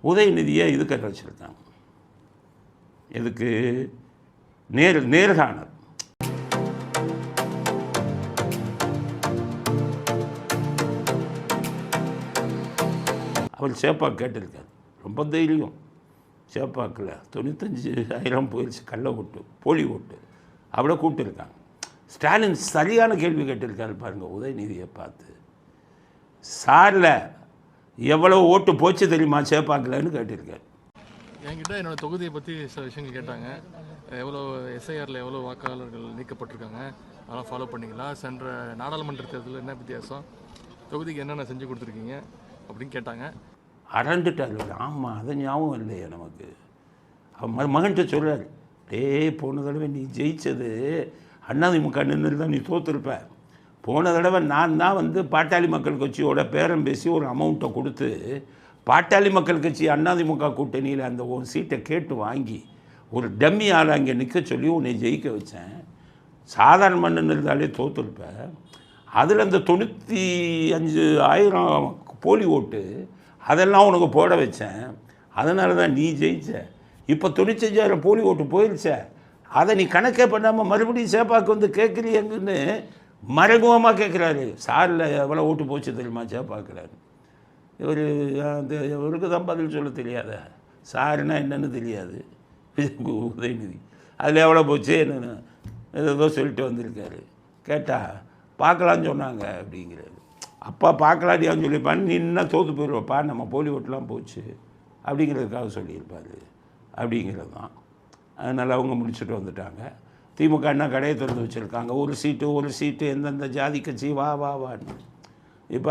உதயநிதியை இதுக்கு வச்சுருக்காங்க. எதுக்கு? நேர்காணல். அவர் சேப்பாக்கு கேட்டிருக்காரு. ரொம்ப தைரியம். சேப்பாக்கில் 95,000 போயிடுச்சு கள்ள ஓட்டு, போலி ஓட்டு. அவ்வளோ கூப்பிட்டுருக்காங்க. ஸ்டாலின் சரியான கேள்வி கேட்டிருக்காரு பாருங்கள் உதயநிதியை பார்த்து. சாரில் எவ்வளோ ஓட்டு போச்சு தெரியுமா சேப்பாக்கலன்னு கேட்டிருக்காரு. என்கிட்ட என்னோடய தொகுதியை பற்றி சில விஷயங்கள் கேட்டாங்க. எவ்வளோ எஸ்ஐஆரில் எவ்வளோ வாக்காளர்கள் நீக்கப்பட்டிருக்காங்க, அதெல்லாம் ஃபாலோ பண்ணிங்களா, சென்ற நாடாளுமன்ற தேர்தலில் என்ன வித்தியாசம், தொகுதிக்கு என்னென்ன செஞ்சு கொடுத்துருக்கீங்க அப்படின்னு கேட்டாங்க. அரண்டுட்டார். ஆமாம், அது ஞாபகம் இல்லையே நமக்கு. அவன் மகன்கிட்ட சொல்கிறார், போன தடவை நீ ஜெயித்தது அதிமுக நின்று தான் நீ தோற்றுருப்ப. போன தடவை நான் தான் வந்து பாட்டாளி மக்கள் கட்சியோட பேரம் பேசி ஒரு அமௌண்ட்டை கொடுத்து பாட்டாளி மக்கள் கட்சி அதிமுக கூட்டணியில் அந்த ஒரு சீட்டை கேட்டு வாங்கி ஒரு டம்மி ஆளை அங்கே நிற்க சொல்லி உன்னை ஜெயிக்க வச்சேன். சாதாரண மண்ணு இருந்தாலே தோற்றுருப்பேன். அதில் அந்த 95,000 போலி ஓட்டு அதெல்லாம் உனக்கு போட வச்சேன். அதனால தான் நீ ஜெயிச்ச. இப்போ 95,000 போலி ஓட்டு போயிடுச்ச. அதை நீ கணக்கே பண்ணாமல் மறுபடியும் சேப்பாக்கு வந்து கேட்குறீங்கன்னு மறைமுகமாக கேட்குறாரு. சாரில் எவ்வளோ ஓட்டு போச்சு தெரியுமா சேப்பாக்குறாரு. இவருக்கு தான் பதில் சொல்ல தெரியாத. சாருன்னா என்னென்னு தெரியாது உதயநிதி. அதில் எவ்வளோ போச்சு என்னென்னு ஏதோ சொல்லிட்டு வந்திருக்காரு. கேட்டால் பார்க்கலான்னு சொன்னாங்க அப்படிங்கிறாரு. அப்பா பார்க்கலாடியான்னு சொல்லியிருப்பான்னு, நீ என்ன தோற்று போயிடுவப்பா, நம்ம போலி ஓட்டுலாம் போச்சு அப்படிங்கிறதுக்காக சொல்லியிருப்பார் அப்படிங்கிறது தான். அதனால் அவங்க முடிச்சுட்டு வந்துட்டாங்க. திமுக என்ன கடையை திறந்து வச்சுருக்காங்க. ஒரு சீட்டு எந்தெந்த ஜாதி கட்சி வான்னு. இப்போ